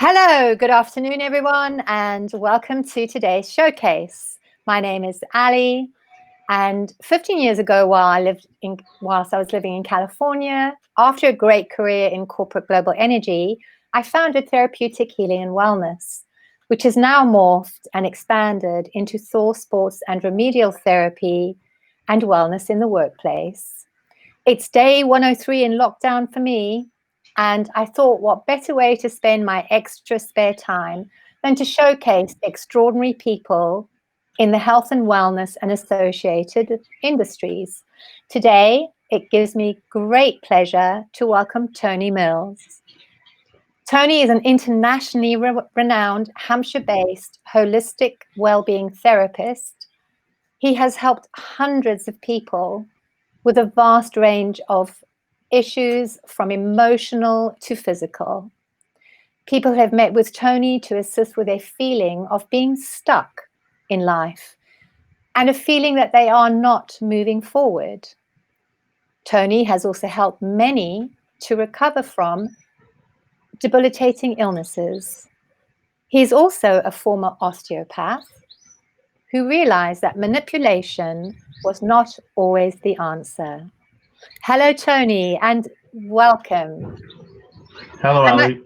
Hello, good afternoon, everyone, and welcome to today's showcase. My name is Ali, and 15 years ago, whilst I was living in California, after a great career in corporate global energy, I founded Therapeutic Healing and Wellness, which has now morphed and expanded into thought, sports, and remedial therapy and wellness in the workplace. It's day 103 in lockdown for me. And I thought, what better way to spend my extra spare time than to showcase extraordinary people in the health and wellness and associated industries. Today, it gives me great pleasure to welcome Tony Mills. Tony is an internationally renowned Hampshire-based holistic well-being therapist. He has helped hundreds of people with a vast range of issues from emotional to physical. People have met with Tony to assist with a feeling of being stuck in life and a feeling that they are not moving forward. Tony has also helped many to recover from debilitating illnesses. He's also a former osteopath who realized that manipulation was not always the answer. Hello, Tony, and welcome. Hello, Ali.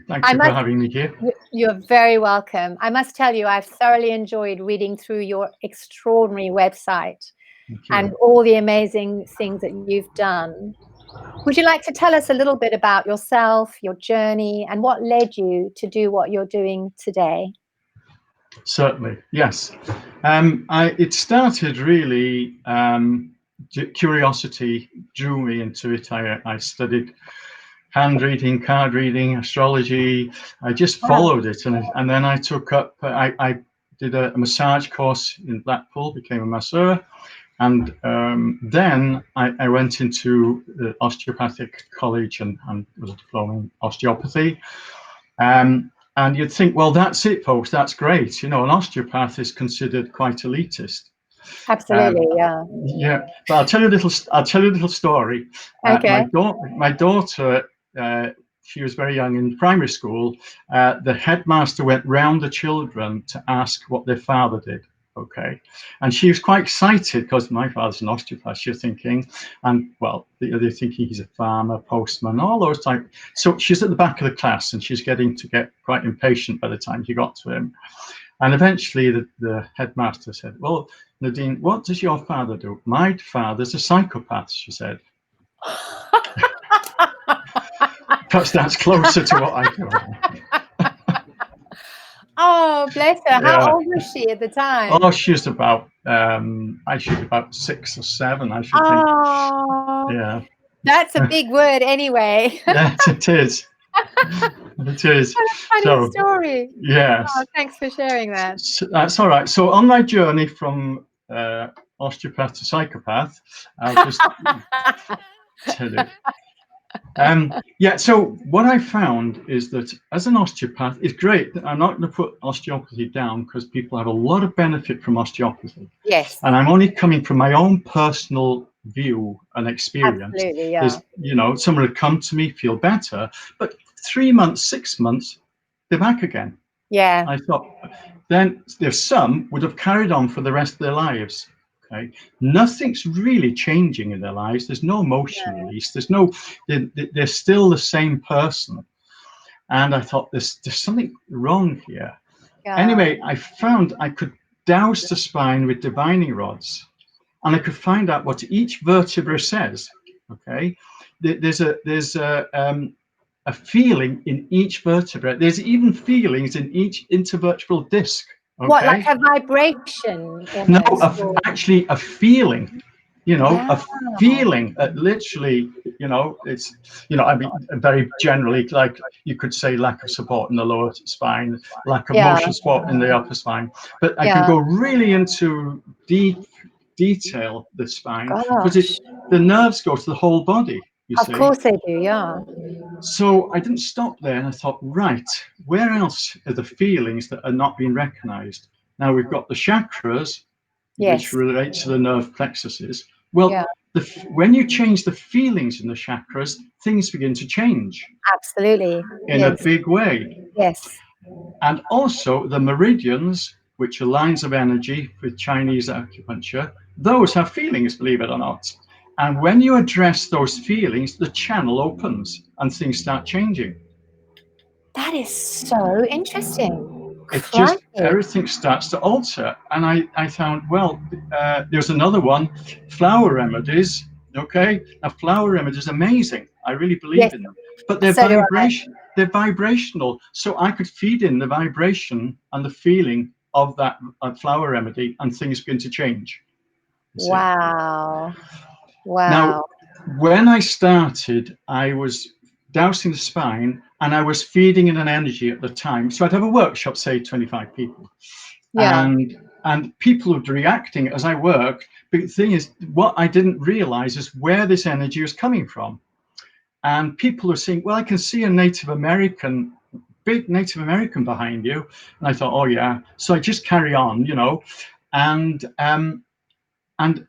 Thanks for having me here. You're very welcome. I must tell you, I've thoroughly enjoyed reading through your extraordinary website and all the amazing things that you've done. Would you like to tell us a little bit about yourself, your journey, and what led you to do what you're doing today? Certainly, yes. It started really, curiosity drew me into it. I studied hand reading, card reading, astrology. I just followed it, and then I took up. I did a massage course in Blackpool, became a masseur, and then I went into the osteopathic college and was a diploma in osteopathy. And you'd think, well, that's it, folks. That's great. You know, an osteopath is considered quite elitist. Absolutely, yeah. Yeah, but I'll tell you a little story. Okay. My daughter, she was very young in primary school. The headmaster went round the children to ask what their father did. Okay, and she was quite excited because my father's an osteopath. She's thinking, and well, they're thinking he's a farmer, postman, all those type. So she's at the back of the class, and she's getting to get quite impatient by the time she got to him. And eventually, the headmaster said, "Well, Nadine, what does your father do?" "My father's a psychopath," she said. Perhaps that's closer to what I do. Oh, bless her. Yeah. How old was she at the time? Oh, she was about, I should be about 6 or 7, I should think. Yeah. That's a big word anyway. Yes, it is. It is. What a funny story. Yes. Oh, thanks for sharing that. That's all right. So on my journey from osteopath to psychopath, I'll just tell you. Yeah, so what I found is that as an osteopath, it's great. I'm not going to put osteopathy down because people have a lot of benefit from osteopathy. Yes. And I'm only coming from my own personal view and experience. Absolutely, yeah. You know, someone would come to me, feel better, but 3 months, 6 months, they're back again. Yeah. I thought, then there's some would have carried on for the rest of their lives. Okay, nothing's really changing in their lives. There's no emotion release. There's no, they're still the same person. And I thought there's something wrong here. Yeah. Anyway, I found I could douse the spine with divining rods, and I could find out what each vertebra says. Okay, there's a feeling in each vertebra. There's even feelings in each intervertebral disc. Okay? What, like a vibration? Almost? No, actually a feeling. You know, a feeling. Literally, you know, it's, you know, I mean, very generally, like you could say, lack of support in the lower spine, lack of motion support in the upper spine. But I can go really into deep detail the spine because the nerves go to the whole body. Of course they do, yeah. So I didn't stop there, and I thought, right, where else are the feelings that are not being recognized? Now we've got the chakras, which relate to the nerve plexuses. Well, when you change the feelings in the chakras, things begin to change. Absolutely. In a big way. Yes. And also the meridians, which are lines of energy with Chinese acupuncture, those have feelings, believe it or not. And when you address those feelings, the channel opens and things start changing. That is so interesting. It just, Crikey. everything starts to alter. And I found, well, there's another one, flower remedies. Okay, now flower remedies, amazing. I really believe Yes, in them, but they're so do I. they're vibrational. So I could feed in the vibration and the feeling of that flower remedy, and things begin to change. You see. Wow. Now, Wow. when I started, I was dousing the spine and I was feeding in an energy at the time. So I'd have a workshop, say 25 people, Yeah. and people would be reacting as I worked. But the thing is, what I didn't realize is where this energy was coming from. And people were saying, well, I can see a Native American, big Native American behind you. And I thought, oh yeah. So I just carry on, you know, and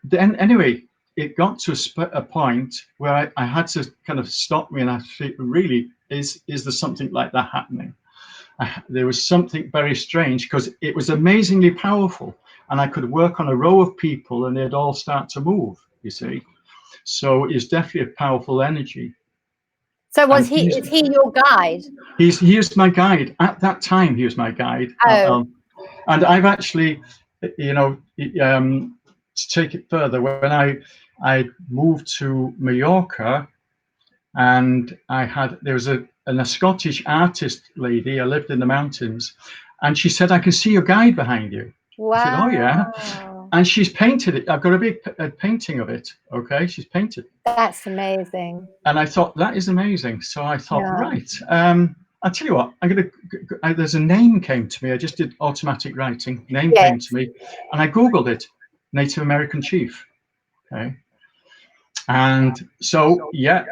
then anyway, it got to a point where I had to kind of stop me and I think, really, is there something like that happening? There was something very strange because it was amazingly powerful, and I could work on a row of people and they'd all start to move, you see. So it's definitely a powerful energy. So And is he your guide? he was my guide at that time. He was my guide. Oh. And I've actually, you know, to take it further, when I moved to Mallorca, and there was a Scottish artist lady. I lived in the mountains, and she said, "I can see your guide behind you." I said, "Oh yeah," Wow. and she's painted it. I've got a big painting of it. Okay, she's painted. That's amazing. And I thought, that is amazing. So I thought, Yeah. right. I'll tell you what, there's a name came to me. I just did automatic writing. Name Yes. came to me, and I Googled it, Native American chief. Okay. And so, yeah,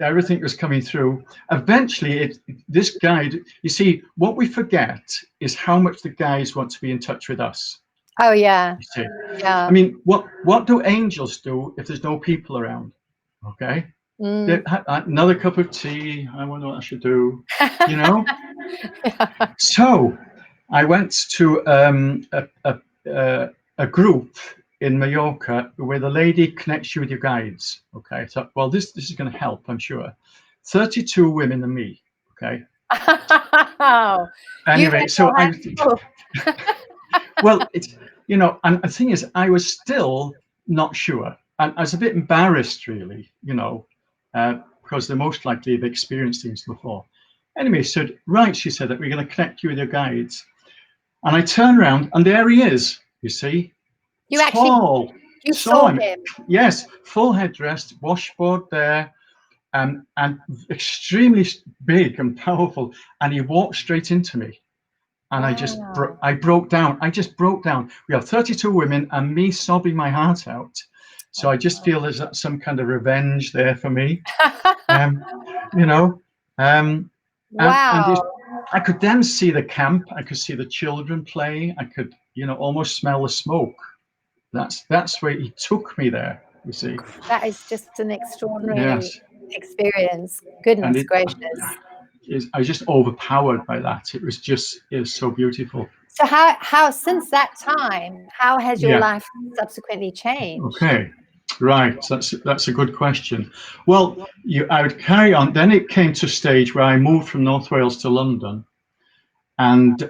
everything was coming through. Eventually, this guide, you see, what we forget is how much the guides want to be in touch with us. Oh, yeah. You see, Yeah. I mean, what do angels do if there's no people around? Okay. Another cup of tea. I wonder what I should do. You know. Yeah. So I went to a group in Mallorca where the lady connects you with your guides. Okay. I thought, well, this is going to help, I'm sure. 32 women and me. Okay. Wow. You Anyway, had so your hands full. well, it's, you know, and the thing is, I was still not sure, and I was a bit embarrassed, really, you know, because they most likely have experienced things before. Anyway, so right, she said that we're going to connect you with your guides, and I turn around, and there he is. You see, You tall, saw him. him. Yes, full headdress, washboard there, and extremely big and powerful, and he walked straight into me. And Wow. I broke down. I just broke down. We have 32 women and me sobbing my heart out. So I just feel there's some kind of revenge there for me. You know, and Wow. I could then see the camp. I could see the children play. I could, you know, almost smell the smoke. That's where he took me there. You see. That is just an extraordinary Yes. experience. And Goodness gracious. I was just overpowered by that. It was so beautiful. So how since that time, how has your Yeah. life subsequently changed? Okay. Right. That's a good question. Well, I would carry on. Then it came to a stage where I moved from North Wales to London, and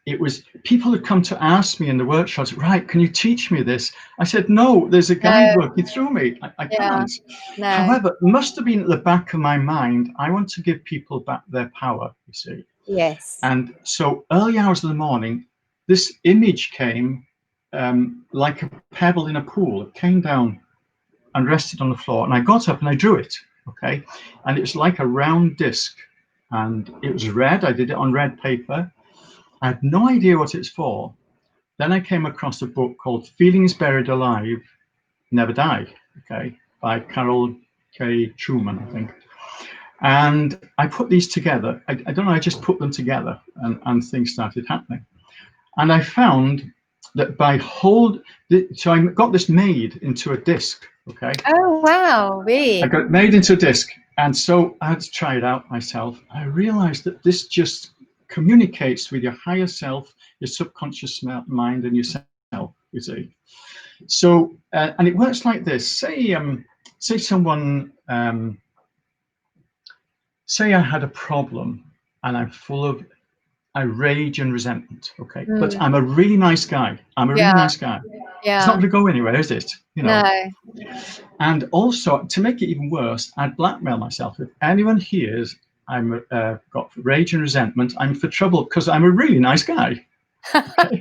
it was people had come to ask me in the workshops, right, can you teach me this? I said, no, there's a guide working through me. I can't. No. However, it must have been at the back of my mind, I want to give people back their power, you see. Yes. And so early hours of the morning, this image came like a pebble in a pool. It came down and rested on the floor. And I got up and I drew it, okay? And it was like a round disc. And it was red. I did it on red paper. I had no idea what it's for. Then I came across a book called Feelings Buried Alive, Never Die, okay, by Carol K. Truman, I think. And I put these together. I don't know, I just put them together and things started happening. And I found that so I got this made into a disc, okay? Oh wow, I really? got it made into a disc. And so I had to try it out myself. I realized that this just communicates with your higher self, your subconscious mind, and yourself, you see. So, and it works like this. Say someone, say I had a problem and I'm full of rage and resentment, okay? But I'm a really nice guy. I'm a really Yeah. nice guy. It's not Yeah. going to go anywhere, is it? You know. No. And also, to make it even worse, I'd blackmail myself. If anyone hears I'm got rage and resentment, I'm for trouble because I'm a really nice guy. Okay?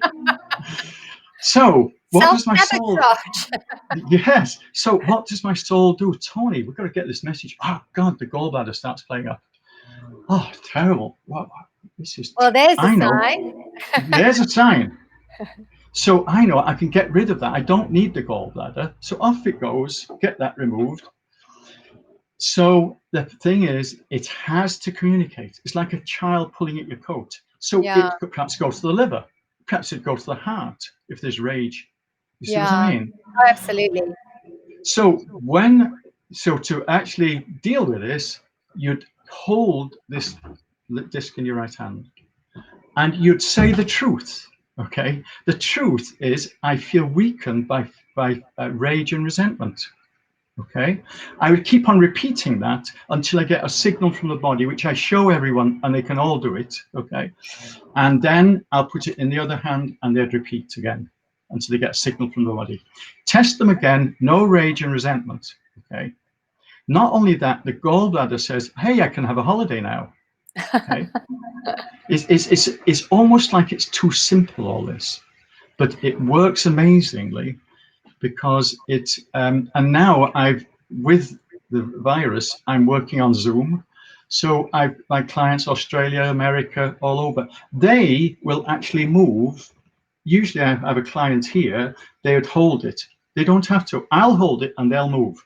So what does my soul? Self-sabotage. Yes. So what does my soul do? Tony, we've got to get this message. Oh God, the gallbladder starts playing up. Oh, terrible. What? This is. Well, there's a I know. sign. There's a sign. So I know I can get rid of that. I don't need the gallbladder. So off it goes. Get that removed. So the thing is, it has to communicate. It's like a child pulling at your coat. So Yeah. it could perhaps go to the liver. Perhaps it goes to the heart if there's rage. You see what I Yeah. mean? Oh, absolutely. So to actually deal with this, you'd hold this disc in your right hand and you'd say the truth. Okay, the truth is I feel weakened by rage and resentment. Okay, I would keep on repeating that until I get a signal from the body, which I show everyone and they can all do it. Okay, and then I'll put it in the other hand and they'd repeat again until they get a signal from the body. Test them again, no rage and resentment. Okay, not only that, the gallbladder says, hey, I can have a holiday now. Okay, it's almost like it's too simple, all this, but it works amazingly because it's and now with the virus, I'm working on Zoom. So my clients, Australia, America, all over, they will actually move. Usually I have a client here, they would hold it. They don't have to. I'll hold it and they'll move.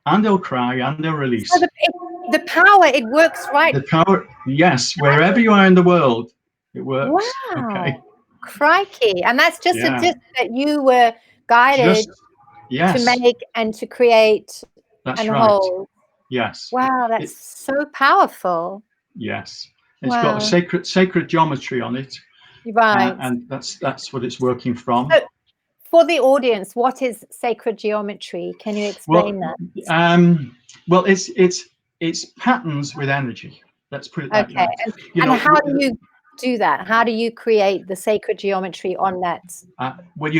And they'll cry and they'll release. So the power, it works right. The power, yes, wherever you are in the world, it works. Wow. Okay. Crikey. And that's just Yeah. that you were guided yes. to make and to create That's and right. hold. Yes. Wow, that's so powerful. Yes. It's got a sacred geometry on it. Right. And that's what it's working from. So, for the audience, what is sacred geometry? Can you explain that? Well, it's patterns with energy. Let's put it that way. And how do you do that? How do you create the sacred geometry on that? Well,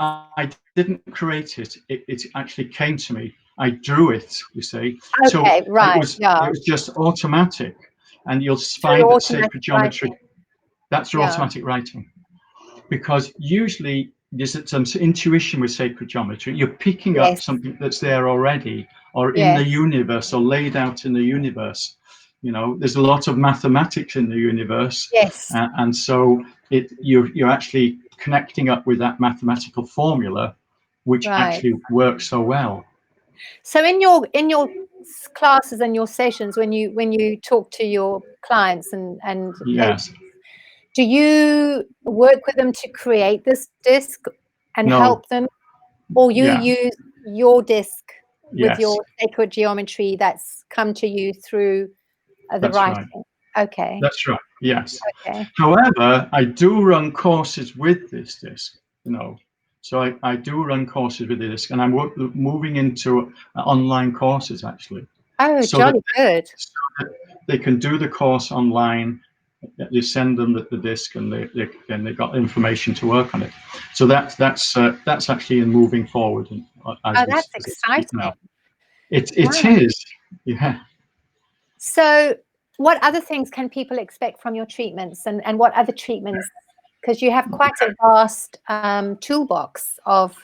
I didn't create it. It actually came to me. I drew it, you see. Okay, so right. It was just automatic. And you'll find that sacred geometry, that's your automatic writing. Because usually there's some intuition with sacred geometry. You're picking up something that's there already or in the universe or laid out in the universe. You know, there's a lot of mathematics in the universe. Yes. And so you're actually connecting up with that mathematical formula, which actually works so well. So in your classes and your sessions, when you talk to your clients and yes. do you work with them to create this disc and help them, or you use your disc with your sacred geometry that's come to you through the writing? Right. Okay. That's right. Yes. Okay. However, I do run courses with this disc, you know. So I do run courses with the disc, and I'm moving into online courses actually. Oh, so jolly good. So that they can do the course online. You send them the disc, and they got information to work on it. So that's actually in moving forward. That's exciting. It is, yeah. So, what other things can people expect from your treatments, and what other treatments? Because you have quite a vast toolbox of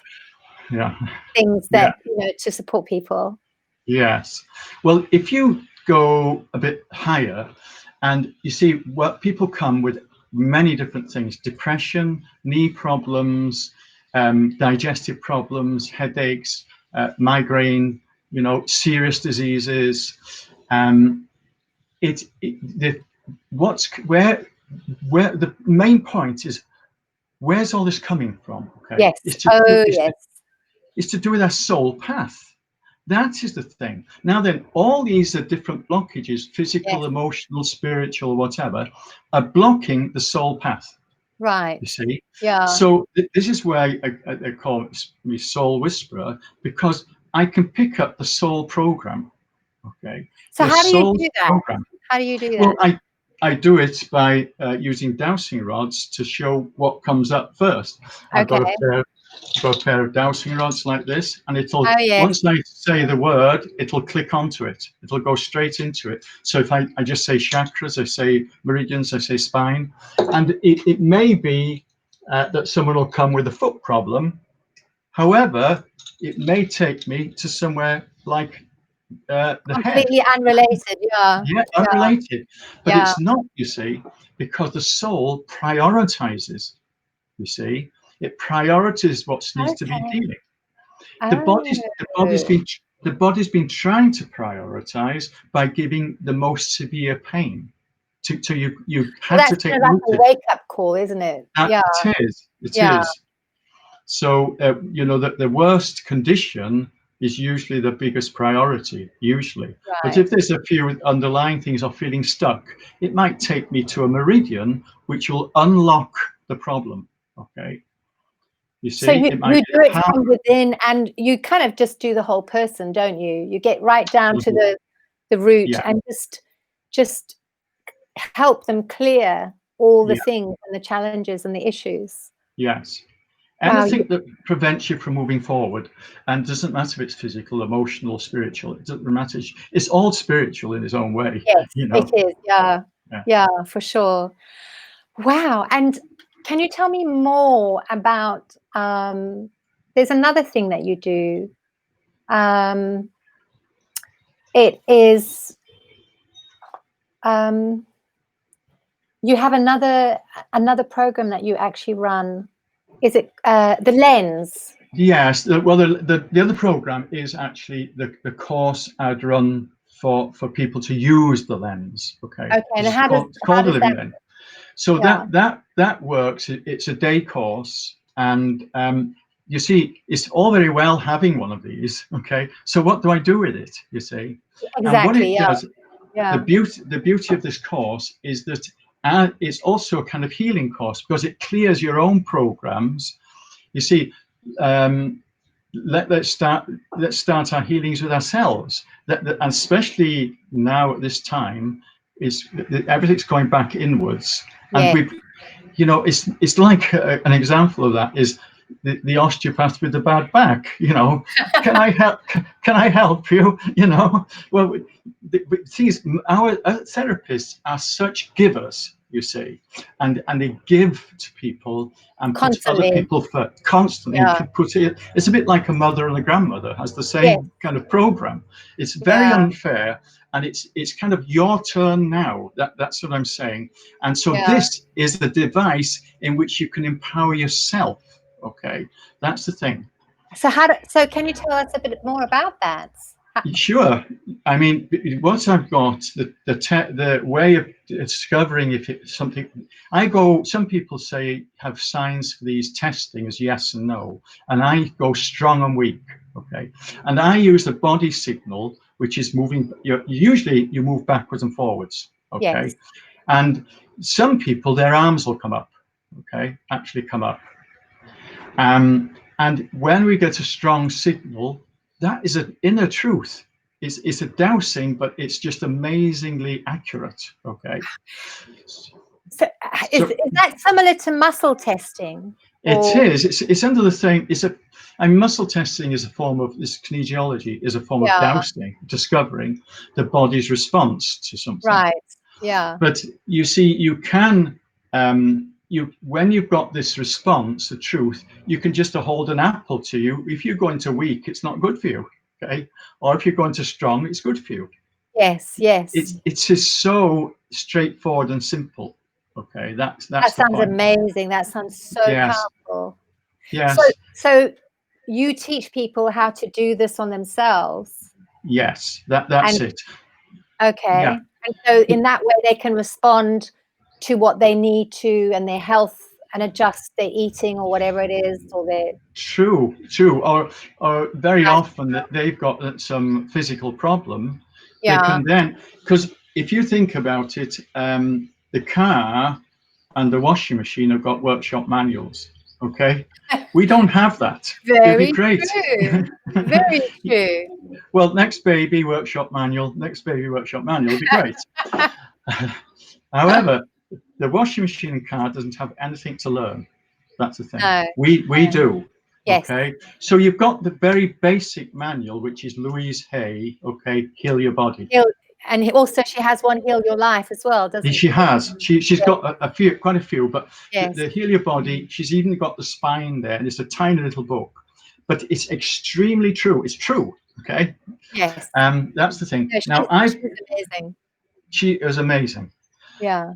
things that to support people. Yes. Well, if you go a bit higher, and you see what people come with many different things: depression, knee problems, digestive problems, headaches, migraine, you know, serious diseases. Where the main point is, where's all this coming from? Okay. Yes. It's to do with our soul path. That is the thing. Now then, all these are different blockages, Yes. physical, emotional, spiritual, whatever, are blocking the soul path, Right. you see. Yeah. So this is why I call me soul whisperer, because I can pick up the soul program, okay? So Your how do you soul do that? program. How do you do Well, that? I do it by using dowsing rods to show what comes up first. I've got Okay. a pair of dowsing rods like this, and it'll, Oh, yes. once I say the word, it'll click onto it. It'll go straight into it. So if I just say chakras, I say meridians, I say spine, and it may be that someone will come with a foot problem. However, it may take me to somewhere like the head. Completely unrelated. Yeah. Yeah, Yeah. unrelated. But Yeah. it's not, you see, because the soul prioritizes, you see. It prioritizes what needs to be Okay. dealing. The body's the body's Oh. been the body's been trying to prioritize by giving the most severe pain. To you Well, had to that's take kind of like a root. wake-up call, isn't it? That Yeah. it Yeah. is. So you know that the worst condition is usually the biggest priority, usually. But Right. if there's a few underlying things of feeling stuck, it might take me to a meridian, which will unlock the problem. Okay, you So see, you it might you be do a it heart. from within, and you kind of just do the whole person, don't you? You get right down to the root Yeah, and just help them clear all the yeah, things and the challenges and the issues. yes. Wow. Anything that prevents you from moving forward, and doesn't matter if it's physical, emotional, spiritual. It doesn't matter. It's all spiritual in its own way. Yes, You it know. is. Yeah. Yeah. Yeah, for sure. Wow. And can you tell me more about there's another thing that you do. Um, it is you have another program that you actually run. Is it the lens? Yes, well, the other program is actually the course I'd run for people to use the lens. Okay, Okay, and it's how called the does Living that? Lens. So Yeah. that works. It's a day course, and you see, it's all very well having one of these. Okay, so what do I do with it? You see, and what Exactly. it Yeah. does, Yeah. the beauty of this course is that it's also a kind of healing course because it clears your own programs. You see. Um, let's start our healings with ourselves. And especially now at this time, is everything's going back inwards, and Yes. we've, you know, it's like an example of that is the osteopath with the bad back. You know, can I help? Can I help you? You know, well, the thing is, our therapists are such givers. You see, and they give to people and put other Constantly. people first constantly and Yeah. put it. It's a bit like a mother and a grandmother has the Yes. same kind of program. It's very Yeah. unfair, and it's kind of your turn now. That's what I'm saying. And so Yeah. this is the device in which you can empower yourself. Okay, that's the thing. So can you tell us a bit more about that? Sure. I mean, what I've got, the way of discovering if it's something, some people say have signs for these testing as yes and no, and I go strong and weak, okay? And I use the body signal, which is moving, usually you move backwards and forwards, Yes. okay? And some people, their arms will come up, okay, actually come up. And when we get a strong signal, that is an inner truth. It's a dowsing, but it's just amazingly accurate. Okay. So is So that similar to muscle testing? it Or is. It's under the same. I mean, muscle testing is a form of this kinesiology is a form of yeah, dowsing, discovering the body's response to something. right. Yeah. But you see, you can when you've got this response, the truth, you can just hold an apple to you. If you're going to weak, it's not good for you. Okay. Or if you're going to strong, it's good for you. Yes, yes. It's just so straightforward and simple. Okay. That's That the sounds point. amazing. That sounds so Yes. powerful. So Yes. so you teach people how to do this on themselves. Yes. That's And it. Yeah. okay. And so in that way they can respond to what they need to and their health and adjust their eating or whatever it is, or their True. Or very often that they've got some physical problem, they yeah. can then, because if you think about it, the car and the washing machine have got workshop manuals. Okay, we don't have that. It'd be Very great. true. Very true. Well, next baby workshop manual, next baby workshop manual would be great. However, the washing machine and car doesn't have anything to learn. That's the thing. No. We do. Yes. Okay, so you've got the very basic manual, which is Louise Hay. Okay, Heal Your Body. And also she has one, Heal Your Life, as well, doesn't she? She has. She's got a few, quite a few, but yes. the Heal Your Body. She's even got the spine there, and it's a tiny little book, but it's extremely true. It's true. Okay. Yes. That's the thing. No, now she's amazing. She is amazing. Yeah.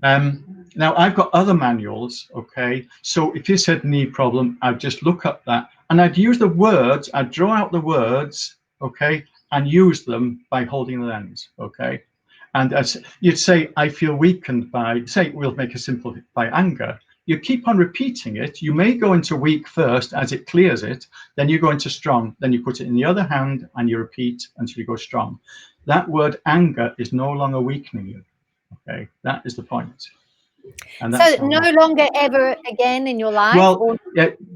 Now I've got other manuals. Okay. So if you said knee problem, I'd just look up that, and I'd use the words. I'd draw out the words. Okay, and use them by holding the lens. Okay. And as you'd say, I feel weakened by, say, we'll make a simple, by anger. You keep on repeating it. You may go into weak first as it clears it, then you go into strong, then you put it in the other hand and you repeat until you go strong. That word anger is no longer weakening you. Okay, that is the point. And that's so no longer ever again in your life? Well, or?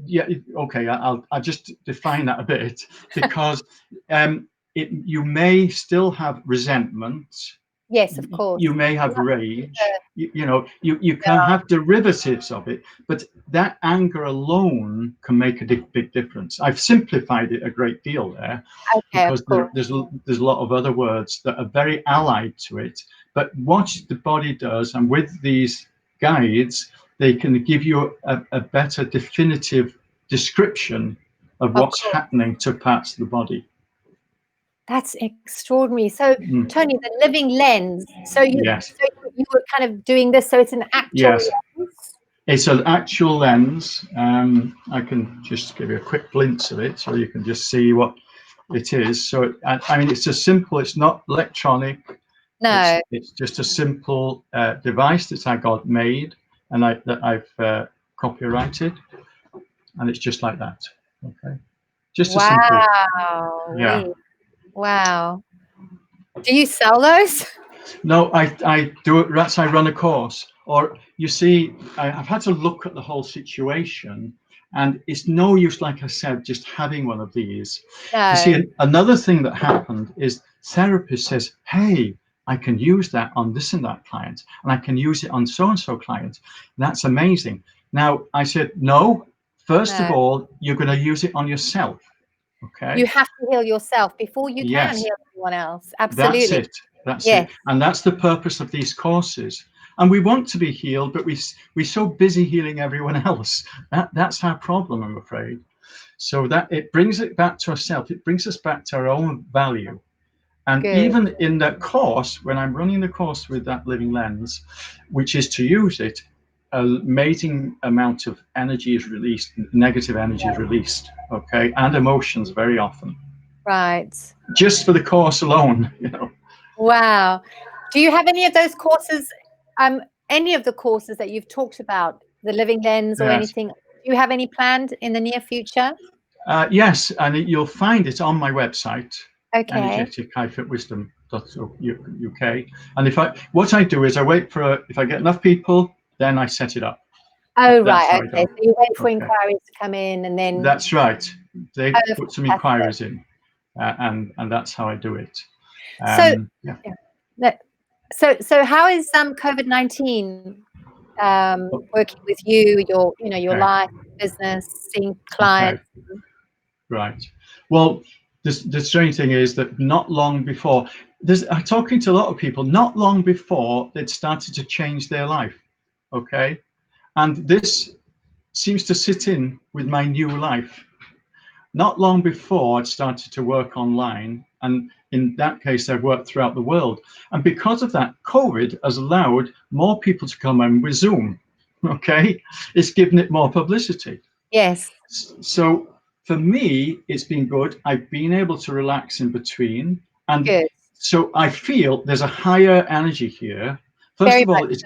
yeah, okay, I'll just define that a bit, because you may still have resentment. Yes, of course. You may have rage. You can have derivatives of it, but that anger alone can make a big difference. I've simplified it a great deal there, because there's a lot of other words that are very allied to it. But what the body does, and with these guides, they can give you a better definitive description of what's happening to parts of the body. That's extraordinary. So, Tony, the living lens. So you were kind of doing this. So it's an actual lens. It's an actual lens. I can just give you a quick glimpse of it, so you can just see what it is. So, I mean, it's a simple. It's not electronic. No. It's just a simple device that I got made, and that I've copyrighted, and it's just like that. Okay, just a simple. Yeah. Wow. Do you sell those? No, I do it. That's I run a course. Or you see, I've had to look at the whole situation, and it's no use, like I said, just having one of these. No. You see, another thing that happened is therapist says, hey, I can use that on this and that client, and I can use it on so-and-so client. That's amazing. Now, I said, no, first of all, you're going to use it on yourself. Okay. You have to heal yourself before you can heal anyone else. Absolutely. That's it. That's it. And that's the purpose of these courses. And we want to be healed, but we're so busy healing everyone else. That's our problem, I'm afraid. So that it brings it back to ourselves. It brings us back to our own value. And even in that course, when I'm running the course with that living lens, which is to use it, an amazing amount of energy is released, negative energy is released, okay, and emotions very often. Right. Just for the course alone, Wow. Do you have any of those courses, any of the courses that you've talked about, the living lens or anything? Do you have any planned in the near future? Yes, and you'll find it on my website. Okay. energetic-wisdom.uk. And what I do is I wait for, if I get enough people, then I set it up. Oh, right. Okay. So you wait for inquiries to come in, and then. That's right. They put some inquiries in, and that's how I do it. So how is COVID-19 working with you, your life, business, seeing clients? Right. Well, the strange thing is that not long before, I'm talking to a lot of people, not long before they'd started to change their life. Okay. And this seems to sit in with my new life. Not long before I'd started to work online, and in that case, I've worked throughout the world. And because of that, COVID has allowed more people to come in with Zoom. Okay. It's given it more publicity. Yes. So for me, it's been good. I've been able to relax in between. And so I feel there's a higher energy here. First of all, it's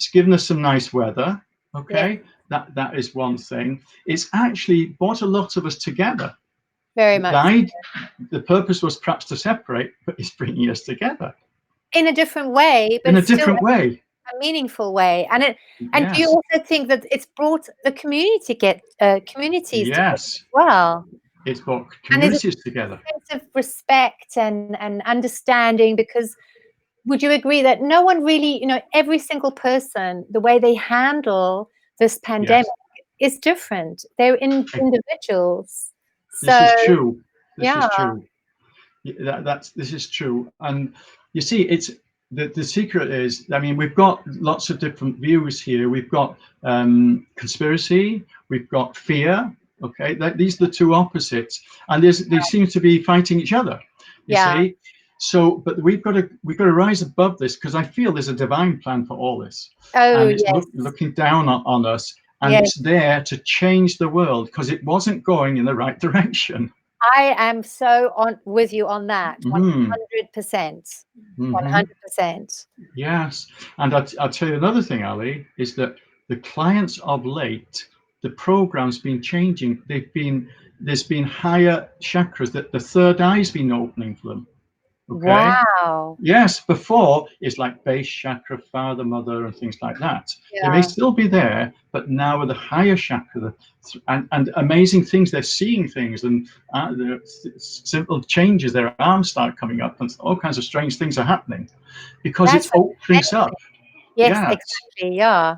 given us some nice weather. Okay. that is one thing. It's actually brought a lot of us together. Very much. The purpose was perhaps to separate, but it's bringing us together In a different way, but in a still different way. a meaningful way. And do you Yes. also think that it's brought the communities together Yes. as well? It's brought And there's a communities together. sense of respect and understanding, because would you agree that no one really, every single person, the way they handle this pandemic is different. They're individuals. This So is true. This yeah, is true. This is true. And you see, it's the secret is, I mean, we've got lots of different views here. We've got conspiracy, we've got fear. Okay, these are the two opposites, and they seem to be fighting each other. You see, so but we've got to rise above this, because I feel there's a divine plan for all this, and it's looking down on us, and it's there to change the world, because it wasn't going in the right direction. I am so with you on that. 100%. 100%. Yes, and I'll tell you another thing, Ali, is that the clients of late, the program's been changing. There's been higher chakras, that the third eye's been opening for them. Okay. Wow. Yes, before it's like base chakra, father, mother, and things like that. They may still be there, but now with the higher chakra, and amazing things, they're seeing things, and simple changes, their arms start coming up, and all kinds of strange things are happening, because it's opening up. Yes, exactly. Yeah.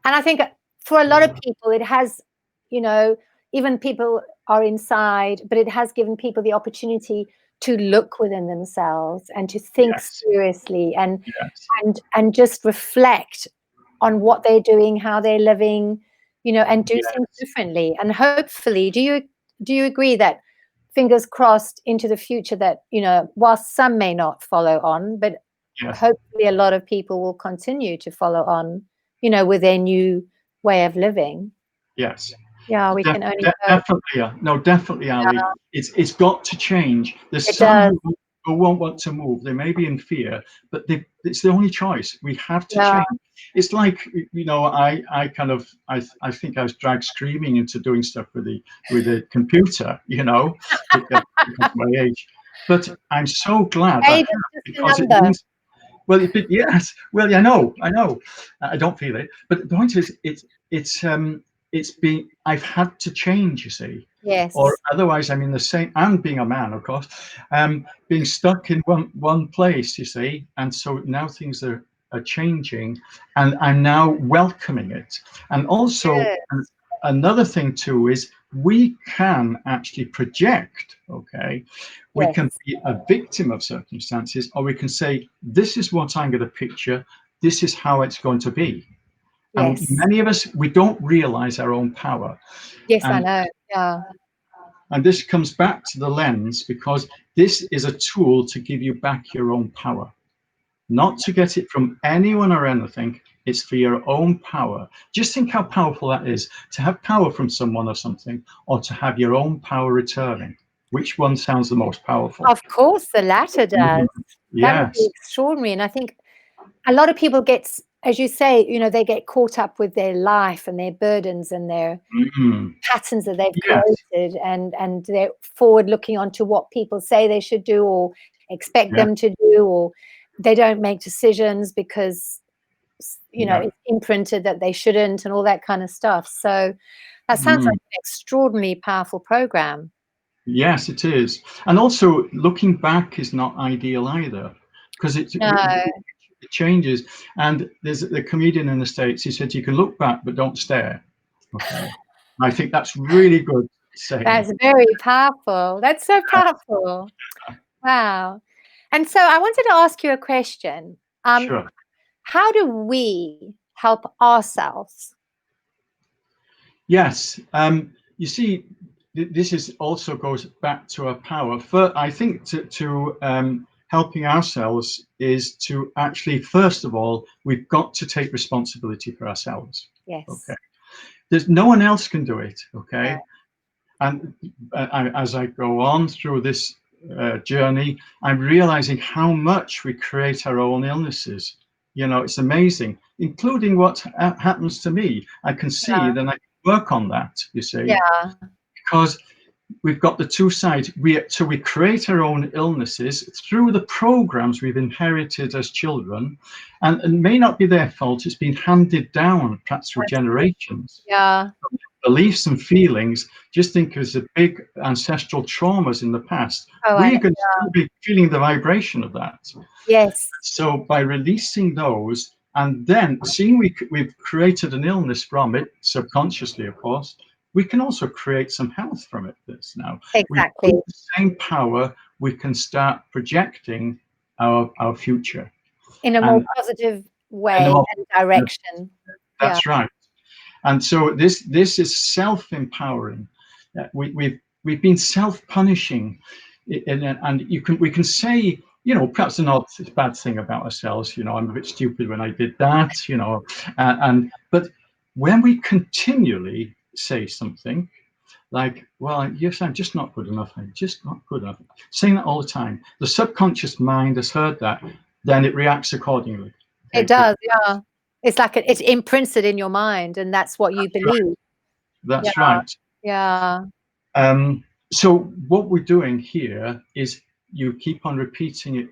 And I think for a lot of people, it has, even people are inside, but it has given people the opportunity to look within themselves and to think seriously and just reflect on what they're doing, how they're living, and do things differently. And hopefully, do you agree that, fingers crossed into the future, that, whilst some may not follow on, but hopefully a lot of people will continue to follow on, with their new way of living. Yes. Yeah, we can only hope. Definitely, no, definitely, Ali. It's got to change. There's some who won't want to move. They may be in fear, but it's the only choice. We have to change. It's like, I think I was dragged screaming into doing stuff with the computer, because of my age. But I'm so glad I have, because it means. Well, yes. Well, I know. I don't feel it, but the point is, I've had to change, you see. Yes. Or otherwise, I'm in the same. And being a man, of course, being stuck in one place, you see. And so now things are changing, and I'm now welcoming it. And also, another thing too is, we can actually project. Okay. We can be a victim of circumstances, or we can say, this is what I'm going to picture, this is how it's going to be. And many of us, we don't realize our own power. Yes, I know. Yeah. And this comes back to the lens, because this is a tool to give you back your own power, not to get it from anyone or anything. It's for your own power. Just think how powerful that is, to have power from someone or something, or to have your own power returning. Which one sounds the most powerful? Of course, the latter does. That would be extraordinary. And I think a lot of people get, as you say, they get caught up with their life and their burdens and their patterns that they've created, and they're forward looking onto what people say they should do or expect them to do, or they don't make decisions because, it's imprinted that they shouldn't, and all that kind of stuff. So that sounds like an extraordinarily powerful program. Yes, it is. And also, looking back is not ideal either, because it changes. And there's a comedian in the States, he said, you can look back, but don't stare. Okay. I think that's really good saying. That's very powerful. That's so powerful. Wow. And so I wanted to ask you a question. Sure. How do we help ourselves? Yes. You see, this also goes back to our power. I think to helping ourselves is to actually, first of all, we've got to take responsibility for ourselves. Yes. Okay. There's no one else can do it. Okay. And as I go on through this journey, I'm realizing how much we create our own illnesses. You know, it's amazing, including what happens to me. I can see, then I can work on that, you see. Yeah. Because we've got the two sides. So we create our own illnesses through the programs we've inherited as children, and it may not be their fault. It's been handed down perhaps through generations. Yeah. Beliefs and feelings. Just think of the big ancestral traumas in the past. We're going to still be feeling the vibration of that. Yes. So by releasing those, and then seeing we've created an illness from it, subconsciously, of course, we can also create some health from it. This now, Exactly. with the same power, we can start projecting our future In a more positive way and direction. That's right. And so this is self-empowering. We've been self-punishing, and we can say, you know, perhaps an odd bad thing about ourselves. You know, I'm a bit stupid when I did that. You know, but when we continually say something like, well, yes, I'm just not good enough. I'm just not good enough. Saying that all the time, the subconscious mind has heard that, then it reacts accordingly. It does, yeah. It's like it's imprinted in your mind, and that's what you believe. That's right. Yeah. So what we're doing here is you keep on repeating it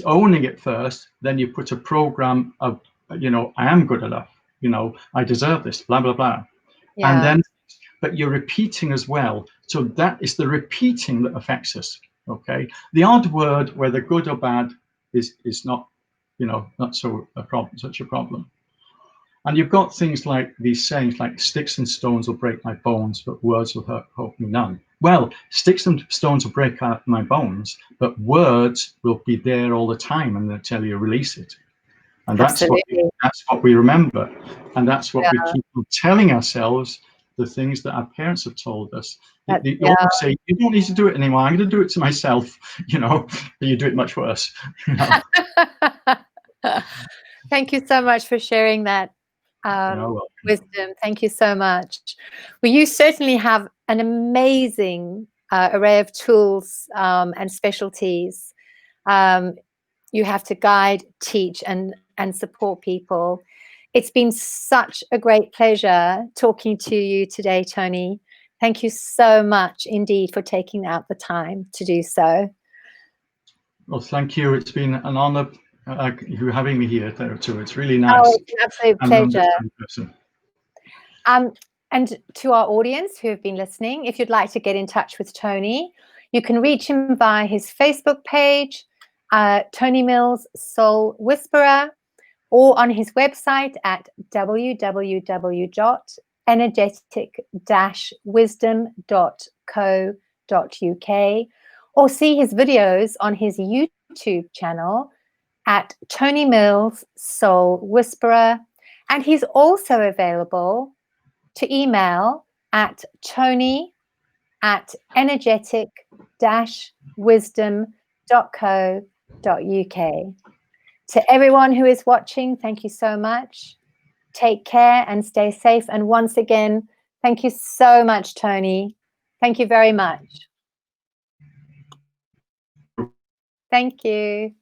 owning it first, then you put a program of, you know, I am good enough, you know, I deserve this, blah, blah, blah. Yeah. And then, but you're repeating as well. So that is the repeating that affects us, okay? The odd word, whether good or bad, is not, you know, not such a problem. And you've got things like these sayings like sticks and stones will break my bones, but words will hurt me none. Well, sticks and stones will break out my bones, but words will be there all the time, and they'll tell you release it. And that's what we remember, and that's what we keep on telling ourselves. The things that our parents have told us. They always say, "You don't need to do it anymore. I'm going to do it to myself." You know, but you do it much worse. You know? Thank you so much for sharing that wisdom. Thank you so much. Well, you certainly have an amazing array of tools and specialties. You have to guide, teach, and support people. It's been such a great pleasure talking to you today, Tony. Thank you so much indeed for taking out the time to do so. Well, thank you. It's been an honor you having me here too. It's really nice. Oh, it's an absolute pleasure. And to our audience who have been listening, if you'd like to get in touch with Tony, you can reach him via his Facebook page, Tony Mills Soul Whisperer, or on his website at www.energetic-wisdom.co.uk, or see his videos on his YouTube channel at Tony Mills Soul Whisperer. And he's also available to email at tony@energetic-wisdom.co.uk. To everyone who is watching, thank you so much. Take care and stay safe. And once again, thank you so much, Tony. Thank you very much. Thank you.